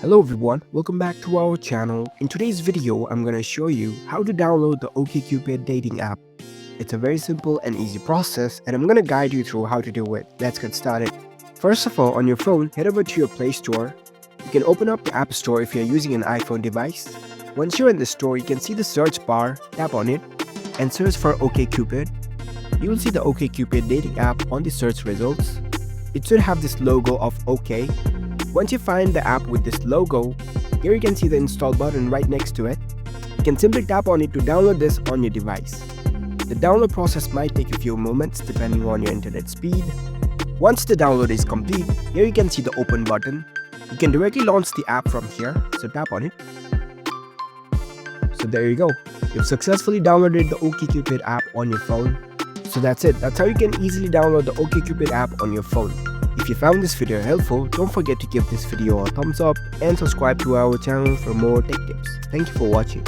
Hello everyone, welcome back to our channel. In today's video, I'm gonna show you how to download the OkCupid dating app. It's a very simple and easy process and I'm gonna guide you through how to do it. Let's get started. First of all, on your phone, head over to your Play Store. You can open up the App Store if you're using an iPhone device. Once you're in the store, you can see the search bar, tap on it, and search for OkCupid. You will see the OkCupid dating app on the search results. It should have this logo of OK. Once you find the app with this logo, here you can see the install button right next to it. You can simply tap on it to download this on your device. The download process might take a few moments depending on your internet speed. Once the download is complete, here you can see the open button. You can directly launch the app from here, so tap on it. So there you go. You've successfully downloaded the OkCupid app on your phone. So that's it. That's how you can easily download the OkCupid app on your phone. If you found this video helpful, don't forget to give this video a thumbs up and subscribe to our channel for more tech tips. Thank you for watching.